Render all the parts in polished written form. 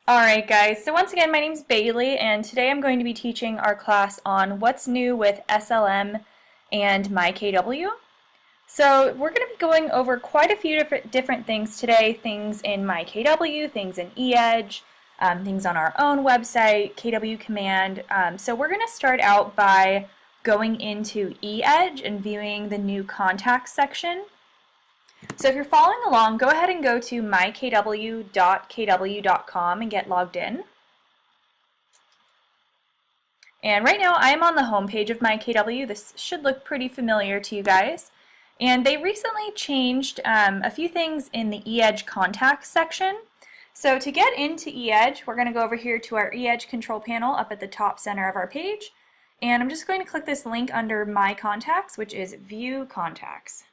Alright guys, so once again my name's Bailey and today I'm going to be teaching our class on what's new with SLM and my KW. So we're going to be going over quite a few different things today, things in my KW, things in eEdge, things on our own website, KW Command. So we're going to start out by going into eEdge and viewing the new contacts section. So if you're following along, go ahead and go to mykw.kw.com and get logged in. And right now I am on the home page of MyKW. This should look pretty familiar to you guys. And they recently changed a few things in the eEdge contacts section. So to get into eEdge, we're going to go over here to our eEdge control panel up at the top center of our page. And I'm just going to click this link under My Contacts, which is View Contacts.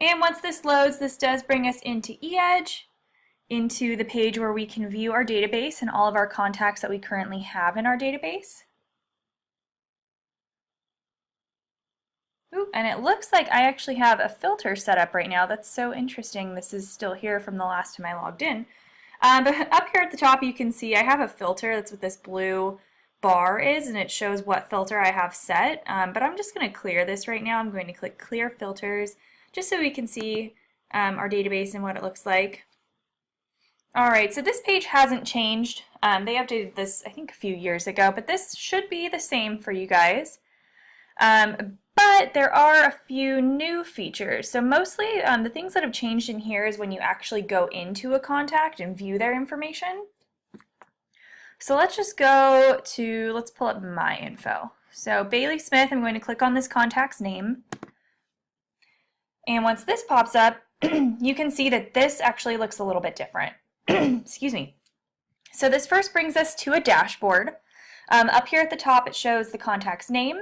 And once this loads, this does bring us into eEdge, into the page where we can view our database and all of our contacts that we currently have in our database. Ooh, and it looks like I actually have a filter set up right now. That's so interesting. This is still here from the last time I logged in. But up here at the top you can see I have a filter. That's what this blue bar is, and it shows what filter I have set. But I'm just going to clear this right now. I'm going to click Clear Filters, just so we can see our database and what it looks like. Alright, so this page hasn't changed. They updated this, I think, a few years ago, but this should be the same for you guys. But there are a few new features. So mostly the things that have changed in here is when you actually go into a contact and view their information. So let's just go to, let's pull up my info. So Bailey Smith, I'm going to click on this contact's name. And once this pops up, you can see that this actually looks a little bit different. Excuse me. So this first brings us to a dashboard. Up here at the top it shows the contact's name.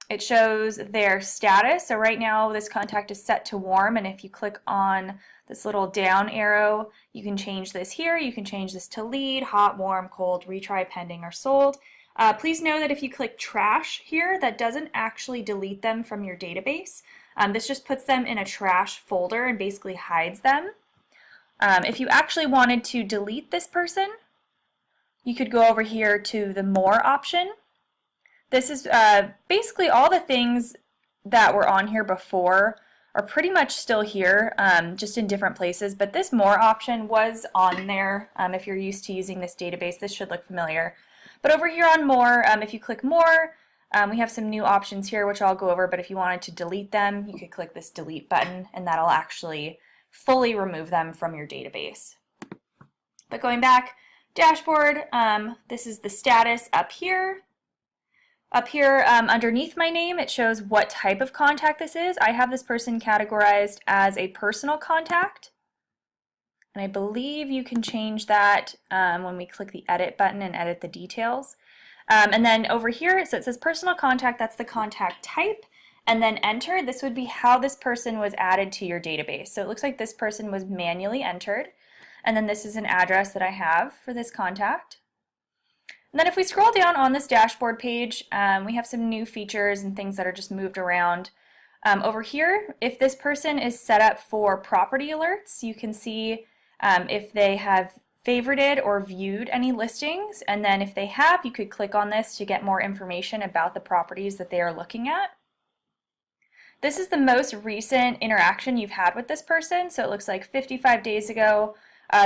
It shows their status. So right now this contact is set to warm, and if you click on this little down arrow, you can change this here. You can change this to lead, hot, warm, cold, retry, pending, or sold. Please know that if you click trash here, that doesn't actually delete them from your database. This just puts them in a trash folder and basically hides them. If you actually wanted to delete this person, you could go over here to the More option. This is basically all the things that were on here before are pretty much still here, just in different places, but this More option was on there. If you're used to using this database, this should look familiar. But over here on More, if you click More, we have some new options here which I'll go over, but if you wanted to delete them, you could click this delete button and that'll actually fully remove them from your database. But going back, dashboard, this is the status up here. Up here underneath my name it shows what type of contact this is. I have this person categorized as a personal contact. And I believe you can change that when we click the edit button and edit the details. And then over here, so it says personal contact, that's the contact type, and then enter, this would be how this person was added to your database. So it looks like this person was manually entered, and then this is an address that I have for this contact. And then if we scroll down on this dashboard page, we have some new features and things that are just moved around. Over here, if this person is set up for property alerts, you can see if they have favorited or viewed any listings, and then if they have, you could click on this to get more information about the properties that they are looking at. This is the most recent interaction you've had with this person, so it looks like 55 days ago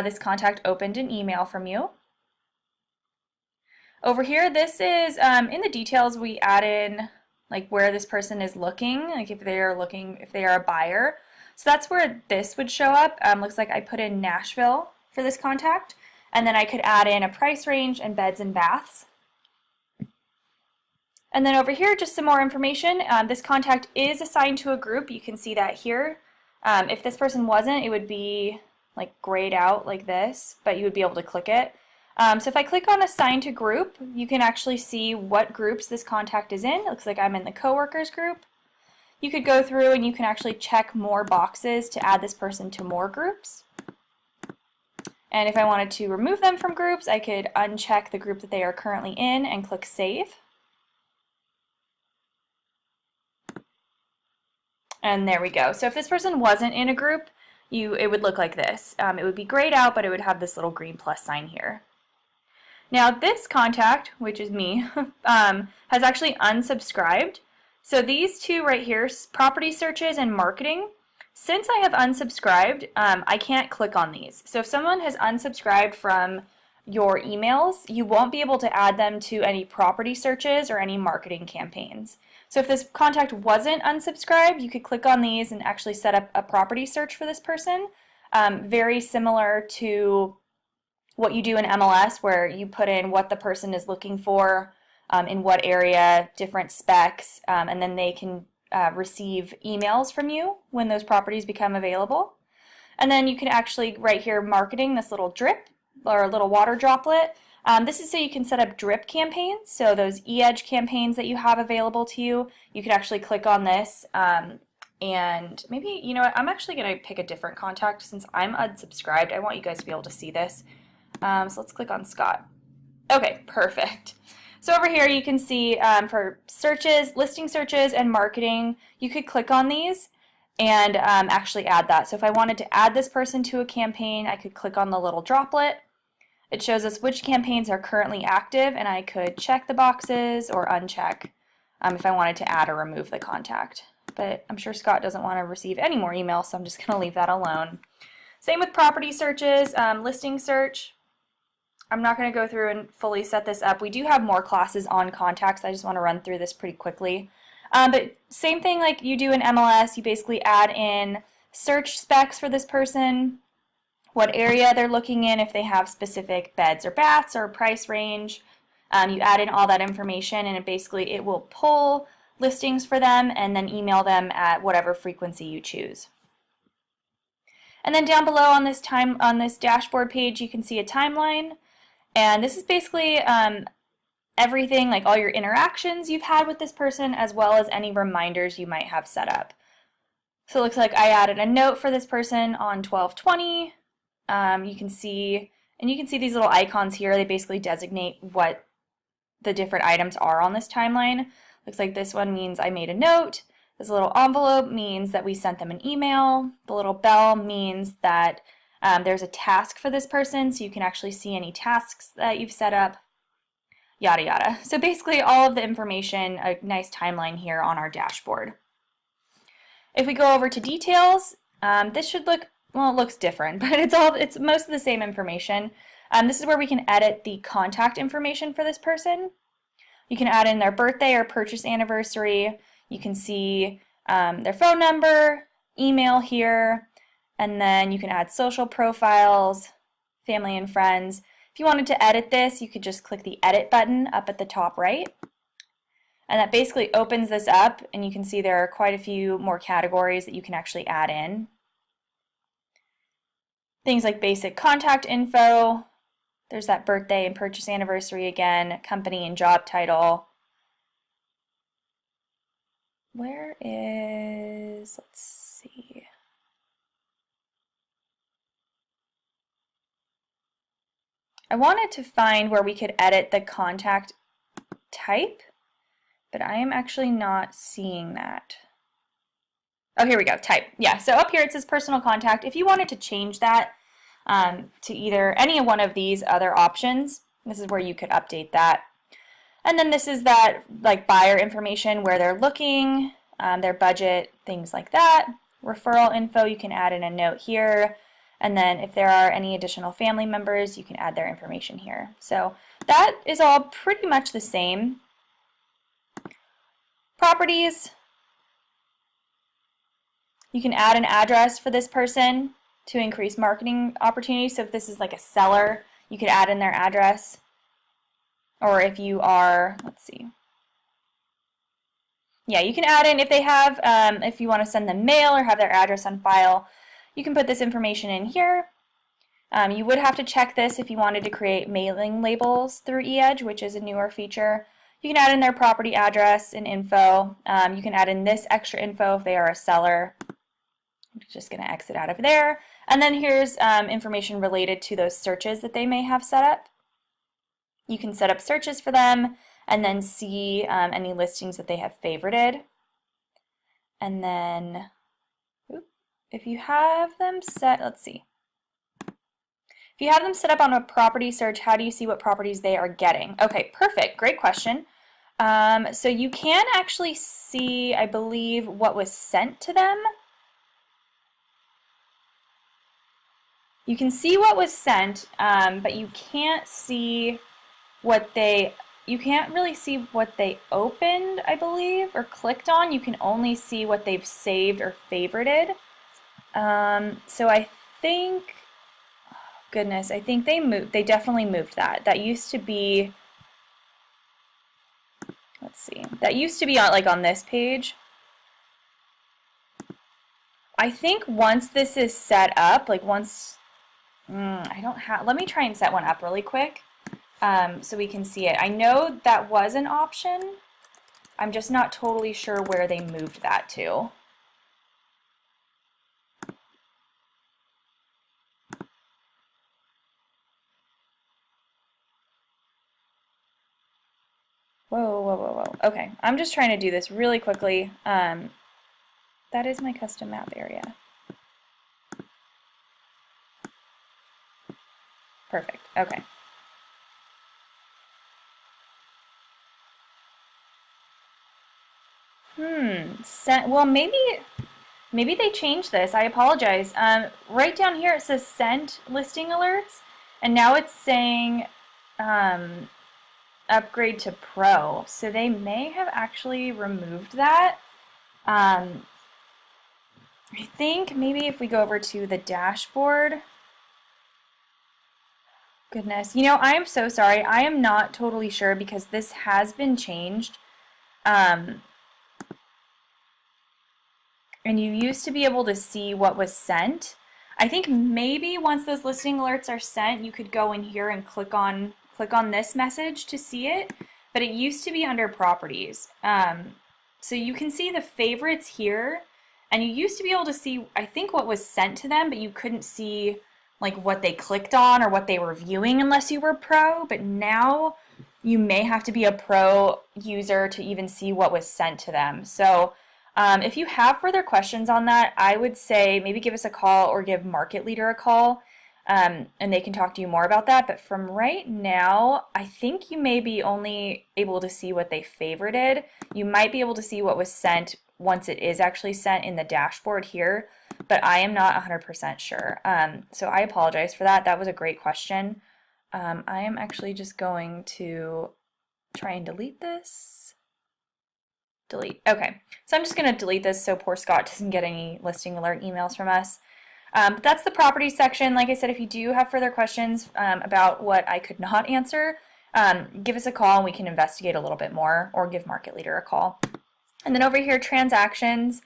this contact opened an email from you. Over here, this is in the details we add in like where this person is looking, like if they are a buyer. So that's where this would show up. Looks like I put in Nashville for this contact, and then I could add in a price range and beds and baths. And then over here, just some more information. This contact is assigned to a group. You can see that here. If this person wasn't, it would be like grayed out like this, but you would be able to click it. So if I click on assign to group, you can actually see what groups this contact is in. It looks like I'm in the coworkers group. You could go through and you can actually check more boxes to add this person to more groups. And if I wanted to remove them from groups, I could uncheck the group that they are currently in and click Save. And there we go. So if this person wasn't in a group, it would look like this. It would be grayed out, but it would have this little green plus sign here. Now this contact, which is me, has actually unsubscribed. So these two right here, property searches and marketing, since I have unsubscribed, I can't click on these. So if someone has unsubscribed from your emails, you won't be able to add them to any property searches or any marketing campaigns. So if this contact wasn't unsubscribed, you could click on these and actually set up a property search for this person. Very similar to what you do in MLS, where you put in what the person is looking for, in what area, different specs, and then they can receive emails from you when those properties become available. And then you can actually, right here, marketing, this little drip or a little water droplet. This is so you can set up drip campaigns. So those e-edge campaigns that you have available to you, you could actually click on this. And maybe, you know what, I'm actually going to pick a different contact since I'm unsubscribed. I want you guys to be able to see this. So let's click on Scott. Okay, perfect. So over here you can see for searches, listing searches, and marketing, you could click on these and actually add that. So if I wanted to add this person to a campaign, I could click on the little droplet. It shows us which campaigns are currently active, and I could check the boxes or uncheck if I wanted to add or remove the contact. But I'm sure Scott doesn't want to receive any more emails, so I'm just going to leave that alone. Same with property searches, listing search. I'm not going to go through and fully set this up. We do have more classes on contacts. I just want to run through this pretty quickly. But same thing like you do in MLS, you basically add in search specs for this person, what area they're looking in, if they have specific beds or baths or price range. You add in all that information, and it will pull listings for them and then email them at whatever frequency you choose. And then down below on this dashboard page, you can see a timeline. And this is basically everything, like all your interactions you've had with this person, as well as any reminders you might have set up. So it looks like I added a note for this person on 12/20. You can see these little icons here. They basically designate what the different items are on this timeline. Looks like this one means I made a note. This little envelope means that we sent them an email. The little bell means that there's a task for this person, so you can actually see any tasks that you've set up, yada yada. So basically all of the information, a nice timeline here on our dashboard. If we go over to details, this should look, well, it looks different, but it's most of the same information. This is where we can edit the contact information for this person. You can add in their birthday or purchase anniversary. You can see their phone number, email here, and then you can add social profiles, family and friends. If you wanted to edit this, you could just click the edit button up at the top right. And that basically opens this up, and you can see there are quite a few more categories that you can actually add in. Things like basic contact info. There's that birthday and purchase anniversary again, company and job title. Where is, let's see. I wanted to find where we could edit the contact type, but I am actually not seeing that. Oh, here we go, type. Yeah, so up here it says personal contact. If you wanted to change that to either any one of these other options, this is where you could update that. And then this is that like buyer information, where they're looking, their budget, things like that. Referral info, you can add in a note here. And then if there are any additional family members, you can add their information here. So that is all pretty much the same. Properties, you can add an address for this person to increase marketing opportunities. So if this is like a seller, you could add in their address. Or if you are, let's see. Yeah, you can add in if they have, if you want to send them mail or have their address on file, you can put this information in here. You would have to check this if you wanted to create mailing labels through eEdge, which is a newer feature. You can add in their property address and info. You can add in this extra info if they are a seller. I'm just going to exit out of there. And then here's information related to those searches that they may have set up. You can set up searches for them and then see any listings that they have favorited. And then if you have them set, let's see. If you have them set up on a property search, how do you see what properties they are getting? Okay, perfect. Great question. So you can actually see, I believe, what was sent to them. You can see what was sent, but you can't see what you can't really see what they opened, I believe, or clicked on. You can only see what they've saved or favorited. So I think, goodness, I think they definitely moved that. That used to be, let's see, that used to be on this page. I think once this is set up, let me try and set one up really quick so we can see it. I know that was an option. I'm just not totally sure where they moved that to. Whoa, whoa, whoa, whoa. Okay, I'm just trying to do this really quickly. That is my custom map area. Perfect, okay. Well, maybe they changed this. I apologize. Right down here it says sent listing alerts, and now it's saying upgrade to pro. So they may have actually removed that. I think maybe if we go over to the dashboard. Goodness, I am so sorry. I am not totally sure because this has been changed. And you used to be able to see what was sent. I think maybe once those listing alerts are sent, you could go in here and click on this message to see it, but it used to be under properties. So you can see the favorites here, and you used to be able to see, I think, what was sent to them, but you couldn't see like what they clicked on or what they were viewing unless you were pro, but now you may have to be a pro user to even see what was sent to them. So if you have further questions on that, I would say maybe give us a call or give Market Leader a call, and they can talk to you more about that. But from right now, I think you may be only able to see what they favorited. You might be able to see what was sent once it is actually sent in the dashboard here, but I am not 100% sure. So I apologize for that. That was a great question. I am actually just going to try and delete this. Delete. Okay, so I'm just going to delete this so poor Scott doesn't get any listing alert emails from us. But that's the property section. Like I said, if you do have further questions about what I could not answer, give us a call and we can investigate a little bit more, or give Market Leader a call. And then over here, transactions.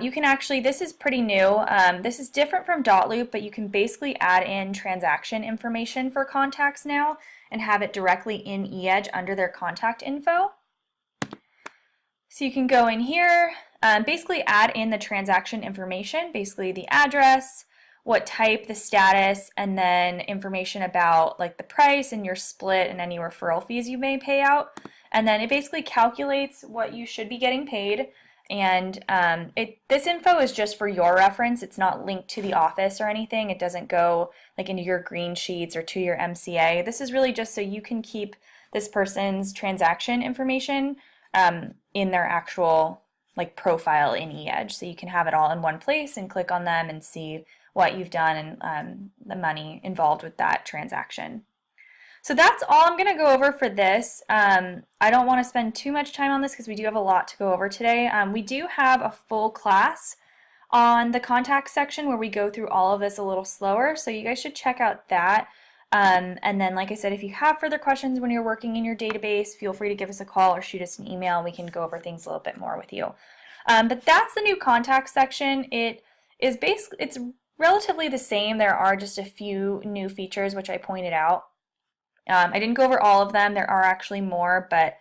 You can actually, this is pretty new. This is different from .loop, but you can basically add in transaction information for contacts now and have it directly in eEdge under their contact info. So you can go in here, basically add in the transaction information, basically the address, what type, the status, and then information about like the price and your split and any referral fees you may pay out. And then it basically calculates what you should be getting paid. And this info is just for your reference. It's not linked to the office or anything. It doesn't go like into your green sheets or to your MCA. This is really just so you can keep this person's transaction information in their actual like profile in eEdge, so you can have it all in one place and click on them and see what you've done and the money involved with that transaction. So that's all I'm going to go over for this. I don't want to spend too much time on this because we do have a lot to go over today. We do have a full class on the contact section where we go through all of this a little slower, so you guys should check out that. And then, like I said, if you have further questions when you're working in your database, feel free to give us a call or shoot us an email and we can go over things a little bit more with you. But that's the new contact section. It's relatively the same. There are just a few new features which I pointed out. I didn't go over all of them. There are actually more, but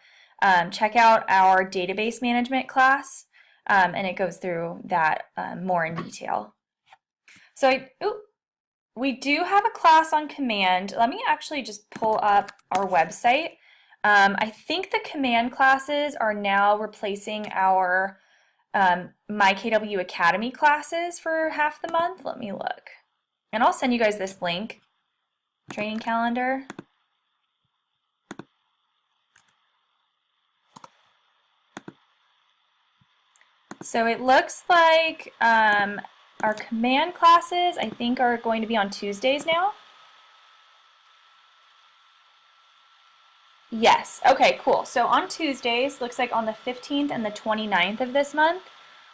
check out our database management class. and it goes through that more in detail. So we do have a class on command. Let me actually just pull up our website. I think the command classes are now replacing our My KW Academy classes for half the month. Let me look. And I'll send you guys this link, training calendar. So it looks like our command classes, I think, are going to be on Tuesdays now. Yes, okay, cool. So on Tuesdays, looks like on the 15th and the 29th of this month,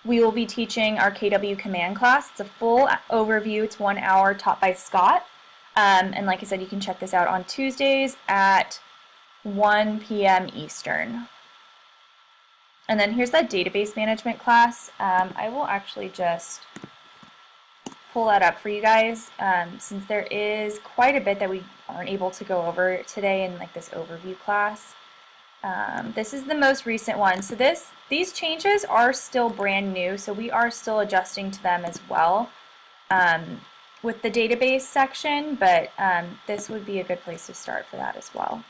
we will be teaching our KW command class. It's a full overview. It's 1 hour taught by Scott. And like I said, you can check this out on Tuesdays at 1 p.m. Eastern. And then here's that database management class. I will actually just pull that up for you guys since there is quite a bit that we aren't able to go over today in like this overview class. This is the most recent one. So these changes are still brand new, so we are still adjusting to them as well with the database section, but this would be a good place to start for that as well.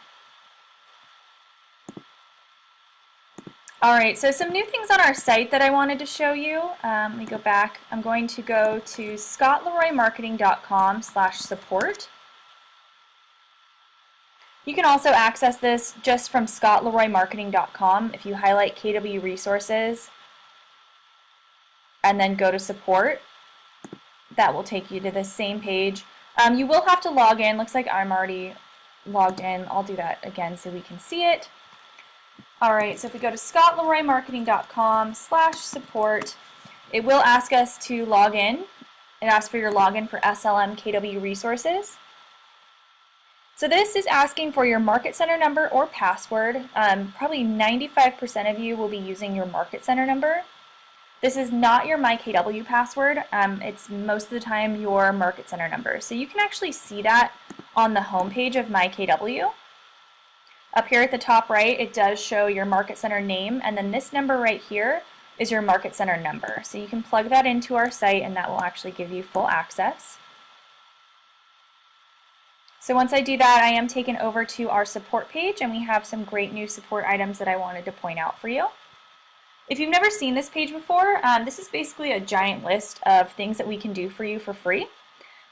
Alright, so some new things on our site that I wanted to show you. Let me go back. I'm going to go to scottleroymarketing.com/support. You can also access this just from scottleroymarketing.com if you highlight KW Resources and then go to support. That will take you to the same page. You will have to log in. Looks like I'm already logged in. I'll do that again so we can see it. Alright, so if we go to scottleroymarketing.com/support, it will ask us to log in. It asks for your login for SLM KW Resources. So this is asking for your Market Center number or password. Probably 95% of you will be using your Market Center number. This is not your MyKW password. It's most of the time your Market Center number. So you can actually see that on the home page of MyKW. Up here at the top right, it does show your Market Center name, and then this number right here is your Market Center number. So you can plug that into our site, and that will actually give you full access. So once I do that, I am taken over to our support page, and we have some great new support items that I wanted to point out for you. If you've never seen this page before, this is basically a giant list of things that we can do for you for free.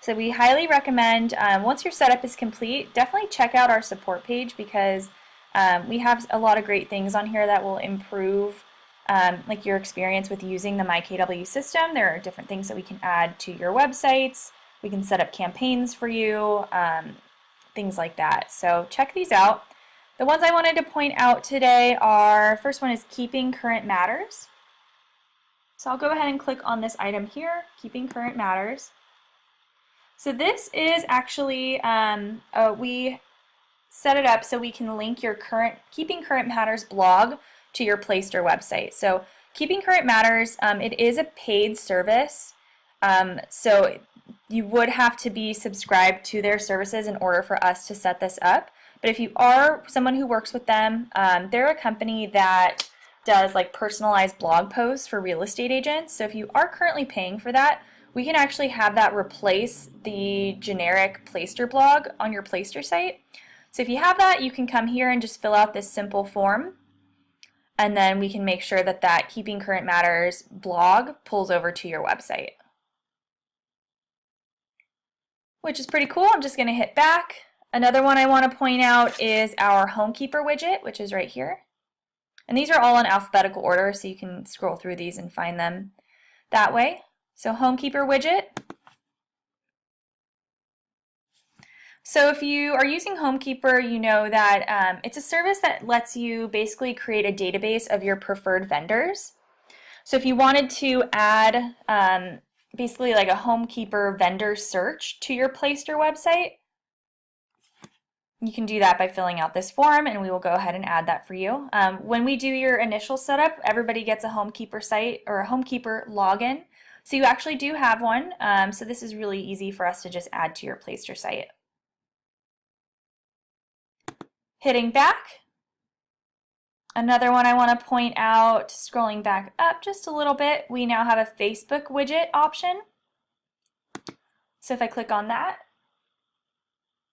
So we highly recommend, once your setup is complete, definitely check out our support page because we have a lot of great things on here that will improve like your experience with using the MyKW system. There are different things that we can add to your websites. We can set up campaigns for you, things like that. So check these out. The ones I wanted to point out today are, first one is Keeping Current Matters. So I'll go ahead and click on this item here, Keeping Current Matters. So this is actually, we set it up so we can link your Keeping Current Matters blog to your Playster website. So Keeping Current Matters, it is a paid service, so you would have to be subscribed to their services in order for us to set this up. But if you are someone who works with them, they're a company that does like personalized blog posts for real estate agents. So if you are currently paying for that, we can actually have that replace the generic Playster blog on your Playster site. So if you have that, you can come here and just fill out this simple form, and then we can make sure that that Keeping Current Matters blog pulls over to your website, which is pretty cool. I'm just going to hit back. Another one I want to point out is our Homekeeper widget, which is right here. And these are all in alphabetical order, so you can scroll through these and find them that way. So Homekeeper widget. So if you are using Homekeeper, you know that it's a service that lets you basically create a database of your preferred vendors. So if you wanted to add basically like a Homekeeper vendor search to your Playster website, you can do that by filling out this form, and we will go ahead and add that for you. When we do your initial setup, everybody gets a Homekeeper site or a Homekeeper login. So you actually do have one. So this is really easy for us to just add to your Playster site. Hitting back. Another one I want to point out, scrolling back up just a little bit, we now have a Facebook widget option. So if I click on that,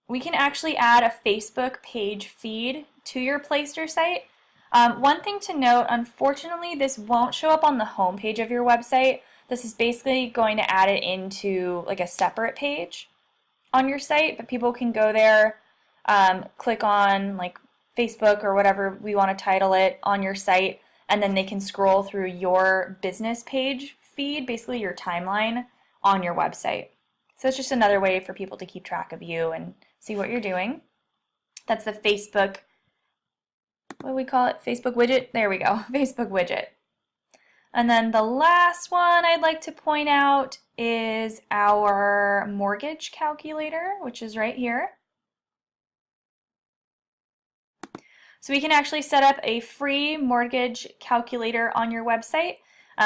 we can actually add a Facebook page feed to your Playster site. One thing to note, unfortunately, this won't show up on the home page of your website. This is basically going to add it into like a separate page on your site, but people can go there, click on like Facebook or whatever we want to title it on your site, and then they can scroll through your business page feed, basically your timeline on your website. So it's just another way for people to keep track of you and see what you're doing. That's the Facebook, what do we call it? Facebook widget? There we go, Facebook widget. And then the last one I'd like to point out is our mortgage calculator, which is right here. So we can actually set up a free mortgage calculator on your website.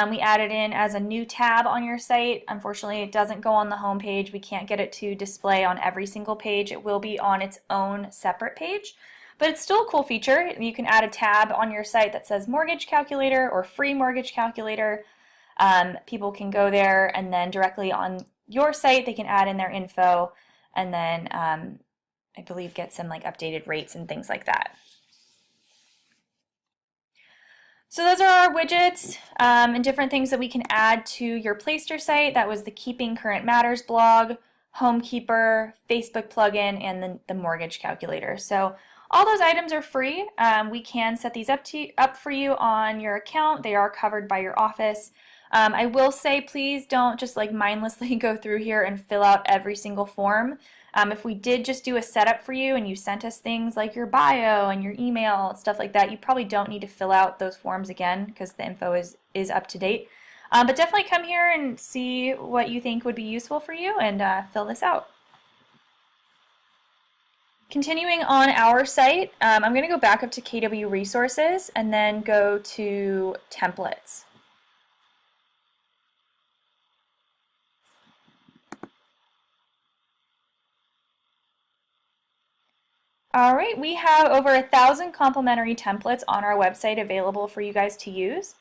We add it in as a new tab on your site. Unfortunately, it doesn't go on the home page. We can't get it to display on every single page. It will be on its own separate page, but it's still a cool feature. You can add a tab on your site that says mortgage calculator or free mortgage calculator. People can go there, and then directly on your site they can add in their info, and then I believe get some like updated rates and things like that. So those are our widgets and different things that we can add to your Playster site. That was the Keeping Current Matters blog, Homekeeper, Facebook plugin, and then the mortgage calculator. So all those items are free. We can set these up for you on your account. They are covered by your office. I will say, please don't just like mindlessly go through here and fill out every single form. If we did just do a setup for you and you sent us things like your bio and your email and stuff like that, you probably don't need to fill out those forms again because the info is up to date. But definitely come here and see what you think would be useful for you and fill this out. Continuing on our site, I'm going to go back up to KW Resources and then go to Templates. Alright, we have over 1,000 complimentary templates on our website available for you guys to use.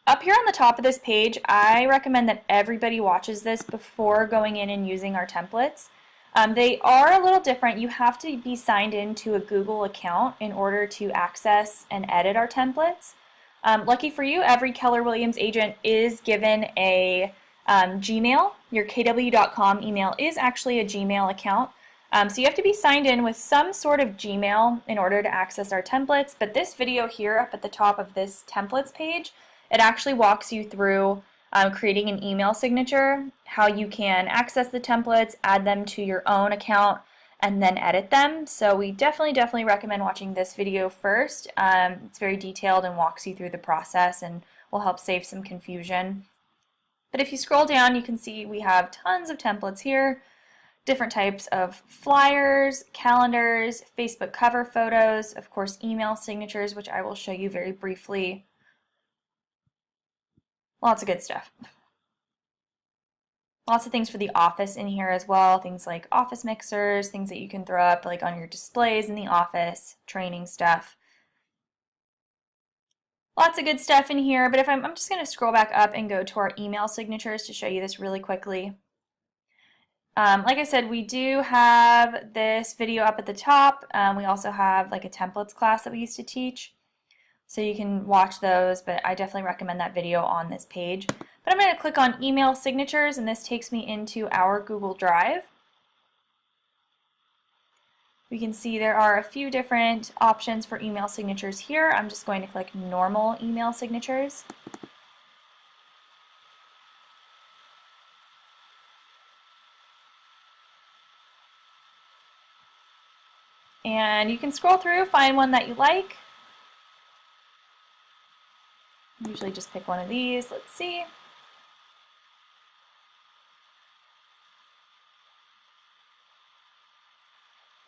Up here on the top of this page, I recommend that everybody watches this before going in and using our templates. They are a little different. You have to be signed into a Google account in order to access and edit our templates. Lucky for you, every Keller Williams agent is given a Gmail. Your KW.com email is actually a Gmail account. So you have to be signed in with some sort of Gmail in order to access our templates, but this video here up at the top of this templates page, it actually walks you through creating an email signature, how you can access the templates, add them to your own account, and then edit them. So we definitely recommend watching this video first. It's very detailed and walks you through the process and will help save some confusion. But if you scroll down, you can see we have tons of templates here. Different types of flyers, calendars, Facebook cover photos, of course email signatures, which I will show you very briefly. Lots of good stuff. Lots of things for the office in here as well, things like office mixers, things that you can throw up like on your displays in the office, training stuff. Lots of good stuff in here, but if I'm just going to scroll back up and go to our email signatures to show you this really quickly. Like I said, we do have this video up at the top. We also have like a templates class that we used to teach. So you can watch those, but I definitely recommend that video on this page. But I'm going to click on email signatures, and this takes me into our Google Drive. We can see there are a few different options for email signatures here. I'm just going to click normal email signatures. And you can scroll through, find one that you like. Usually just pick one of these. Let's see.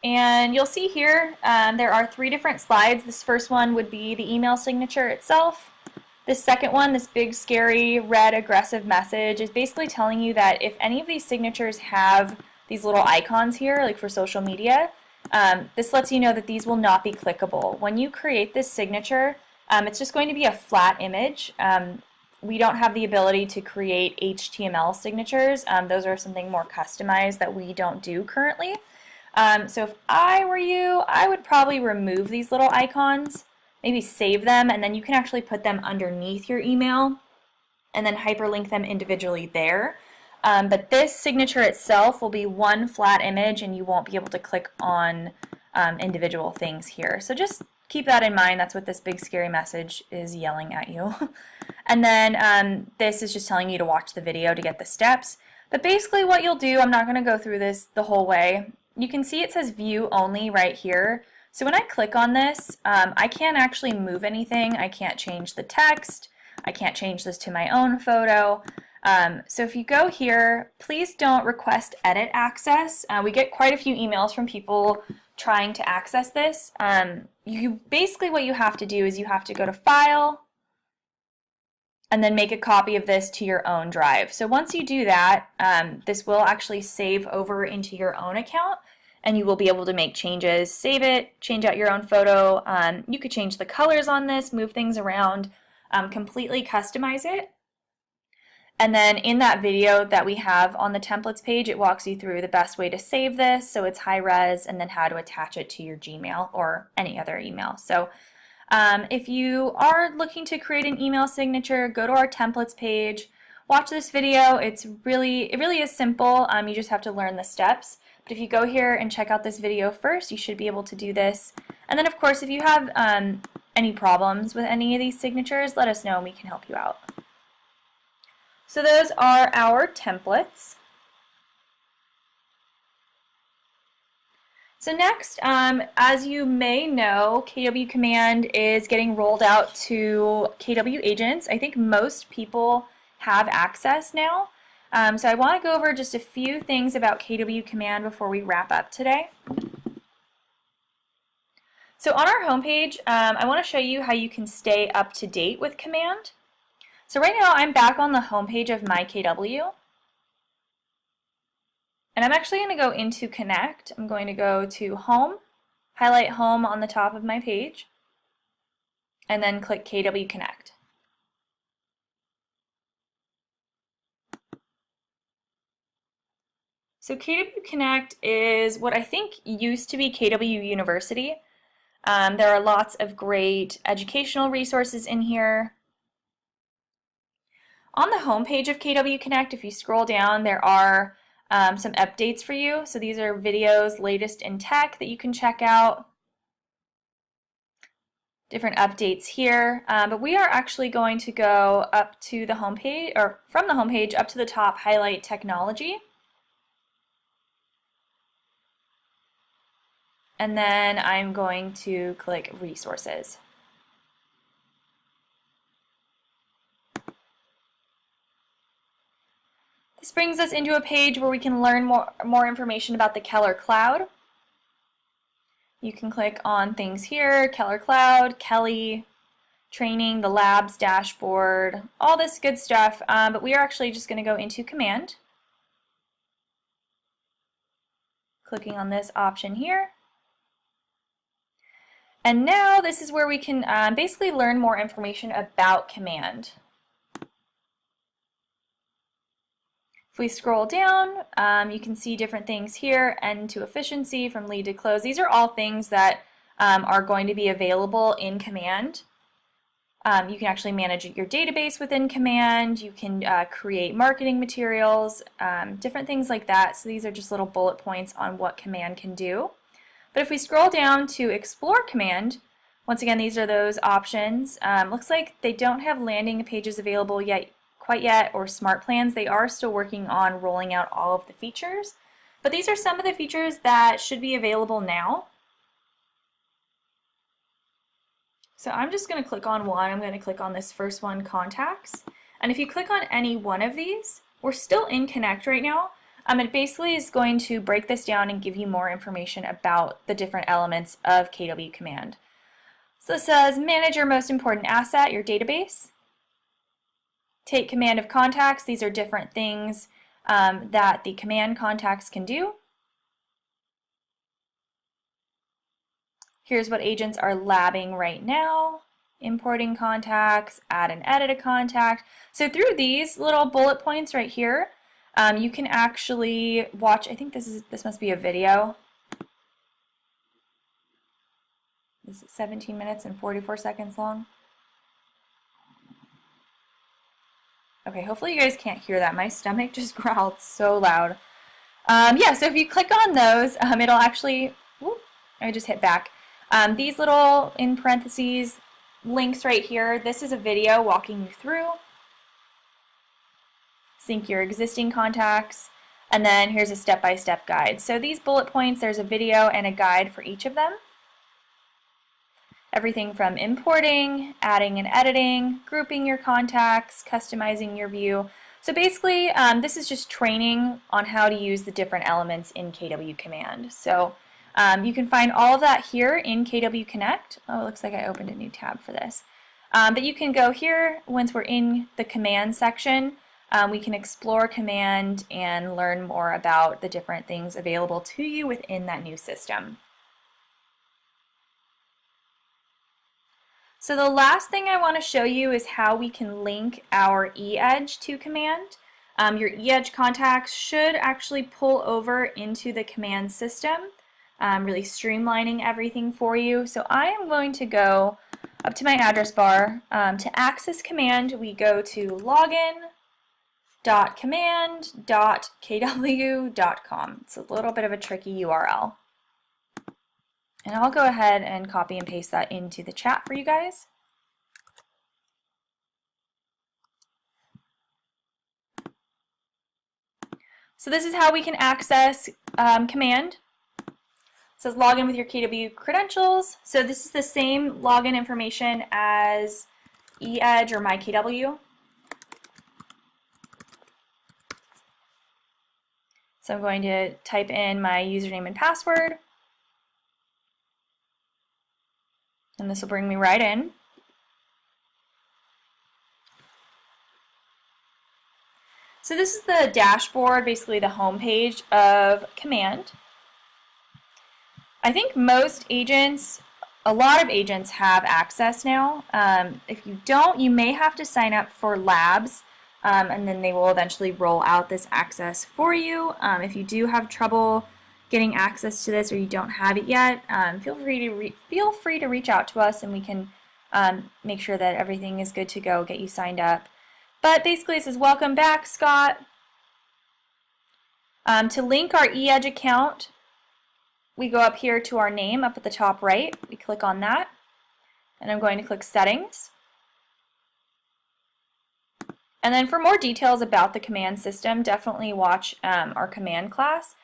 And you'll see here there are 3 different slides. This first one would be the email signature itself. This second one, this big scary red aggressive message, is basically telling you that if any of these signatures have these little icons here, like for social media, This lets you know that these will not be clickable. When you create this signature, it's just going to be a flat image. We don't have the ability to create HTML signatures. Those are something more customized that we don't do currently. So if I were you, I would probably remove these little icons, maybe save them, and then you can actually put them underneath your email and then hyperlink them individually there. But this signature itself will be one flat image and you won't be able to click on individual things here. So just keep that in mind. That's what this big scary message is yelling at you. And then this is just telling you to watch the video to get the steps. But basically what you'll do, I'm not going to go through this the whole way. You can see it says view only right here. So when I click on this, I can't actually move anything. I can't change the text. I can't change this to my own photo. So if you go here, please don't request edit access. We get quite a few emails from people trying to access this. Basically what you have to do is you have to go to File and then make a copy of this to your own drive. So once you do that, this will actually save over into your own account and you will be able to make changes, save it, change out your own photo. You could change the colors on this, move things around, completely customize it. And then in that video that we have on the templates page, it walks you through the best way to save this, so it's high res, and then how to attach it to your Gmail or any other email. So if you are looking to create an email signature, go to our templates page, watch this video. It really is simple. You just have to learn the steps. But if you go here and check out this video first, you should be able to do this. And then of course, if you have any problems with any of these signatures, let us know and we can help you out. So those are our templates. So next, as you may know, KW Command is getting rolled out to KW agents. I think most people have access now. So I want to go over just a few things about KW Command before we wrap up today. So on our homepage, I want to show you how you can stay up to date with Command. So right now I'm back on the homepage of my KW. And I'm actually going to go into Connect. I'm going to go to Home, highlight Home on the top of my page, and then click KW Connect. So KW Connect is what I think used to be KW University. There are lots of great educational resources in here. On the home page of KW Connect, if you scroll down, there are some updates for you. So these are videos, latest in tech that you can check out. Different updates here. But we are actually going to go up to the home page, or from the home page up to the top, highlight technology. And then I'm going to click resources. This brings us into a page where we can learn more information about the Keller Cloud. You can click on things here, Keller Cloud, Kelly, training, the labs dashboard, all this good stuff, but we are actually just going to go into Command. Clicking on this option here. And now this is where we can basically learn more information about Command. If we scroll down, you can see different things here, end to efficiency, from lead to close. These are all things that are going to be available in Command. You can actually manage your database within Command. You can create marketing materials, different things like that. So these are just little bullet points on what Command can do. But if we scroll down to Explore Command, once again, these are those options. Looks like they don't have landing pages available quite yet, or smart plans. They are still working on rolling out all of the features. But these are some of the features that should be available now. So I'm just going to click on one. I'm going to click on this first one, Contacts. And if you click on any one of these, we're still in Connect right now. It basically is going to break this down and give you more information about the different elements of KW Command. So it says, manage your most important asset, your database. Take command of contacts. These are different things that the command contacts can do. Here's what agents are labbing right now. Importing contacts, add and edit a contact. So through these little bullet points right here, you can actually watch, I think this must be a video. This is 17 minutes and 44 seconds long. Okay, hopefully you guys can't hear that. My stomach just growled so loud. Yeah, so if you click on those, it'll actually, whoop, I just hit back. These little, in parentheses, links right here, this is a video walking you through. Sync your existing contacts, and then here's a step-by-step guide. So these bullet points, there's a video and a guide for each of them. Everything from importing, adding and editing, grouping your contacts, customizing your view. So basically, this is just training on how to use the different elements in KW Command. So you can find all of that here in KW Connect. Oh, it looks like I opened a new tab for this. But you can go here once we're in the command section. We can explore command and learn more about the different things available to you within that new system. So the last thing I want to show you is how we can link our eEdge to command. Your eEdge contacts should actually pull over into the command system, really streamlining everything for you. So I am going to go up to my address bar. To access command, we go to login.command.kw.com. It's a little bit of a tricky URL. And I'll go ahead and copy and paste that into the chat for you guys. So this is how we can access command. It says log in with your KW credentials. So this is the same login information as eEdge or MyKW. So I'm going to type in my username and password. And this will bring me right in. So this is the dashboard, basically the home page of command. I think most agents, a lot of agents have access now. If you don't, you may have to sign up for labs, and then they will eventually roll out this access for you. If you do have trouble getting access to this or you don't have it yet, feel free to reach out to us and we can make sure that everything is good to go, get you signed up. But basically it says, welcome back, Scott. To link our eEdge account, we go up here to our name up at the top right. We click on that, and I'm going to click Settings. And then for more details about the command system, definitely watch our command class.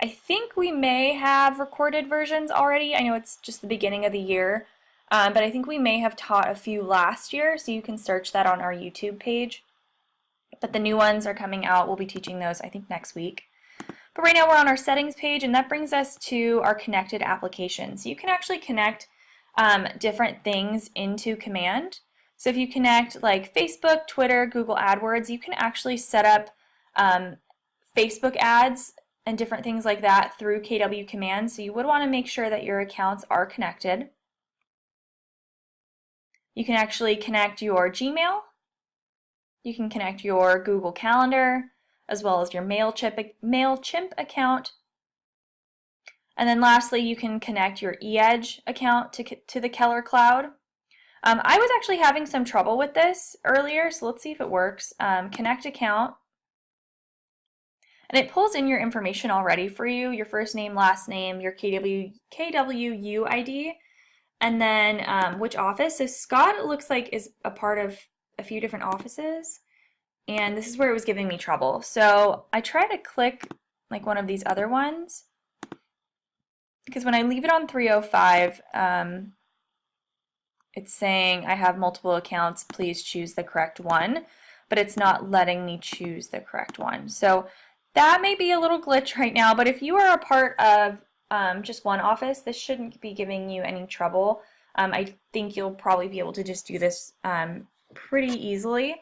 I think we may have recorded versions already. I know it's just the beginning of the year, but I think we may have taught a few last year, so you can search that on our YouTube page. But the new ones are coming out. We'll be teaching those, I think, next week. But right now we're on our settings page, and that brings us to our connected applications. So you can actually connect different things into command. So if you connect like Facebook, Twitter, Google AdWords, you can actually set up Facebook ads and different things like that through KW Command. So you would want to make sure that your accounts are connected. You can actually connect your Gmail. You can connect your Google Calendar, as well as your MailChimp account. And then lastly, you can connect your eEdge account to the Keller Cloud. I was actually having some trouble with this earlier, so let's see if it works. Connect account. And it pulls in your information already for you, your first name, last name, your KW UID, and then which office. So Scott, it looks like, is a part of a few different offices, and this is where it was giving me trouble. So I try to click like one of these other ones, because when I leave it on 305, it's saying I have multiple accounts, please choose the correct one, but it's not letting me choose the correct one. So that may be a little glitch right now, but if you are a part of just one office, this shouldn't be giving you any trouble. I think you'll probably be able to just do this pretty easily.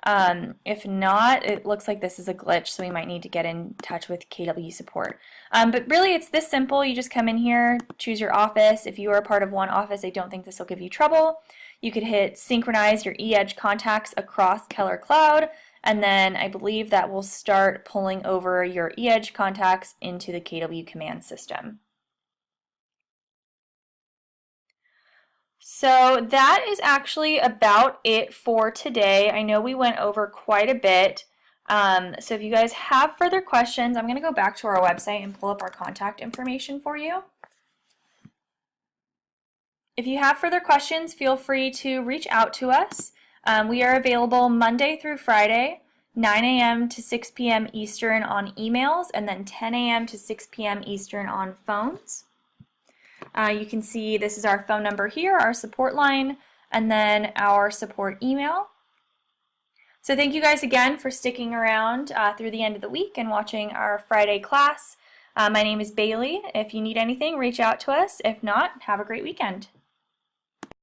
If not, it looks like this is a glitch, so we might need to get in touch with KW support. But really, it's this simple. You just come in here, choose your office. If you are a part of one office, I don't think this will give you trouble. You could hit synchronize your eEdge contacts across Keller Cloud, and then I believe that will start pulling over your eEdge contacts into the KW command system. So that is actually about it for today. I know we went over quite a bit. So if you guys have further questions, I'm going to go back to our website and pull up our contact information for you. If you have further questions, feel free to reach out to us. We are available Monday through Friday, 9 a.m. to 6 p.m. Eastern on emails, and then 10 a.m. to 6 p.m. Eastern on phones. You can see this is our phone number here, our support line, and then our support email. So thank you guys again for sticking around through the end of the week and watching our Friday class. My name is Bailey. If you need anything, reach out to us. If not, have a great weekend.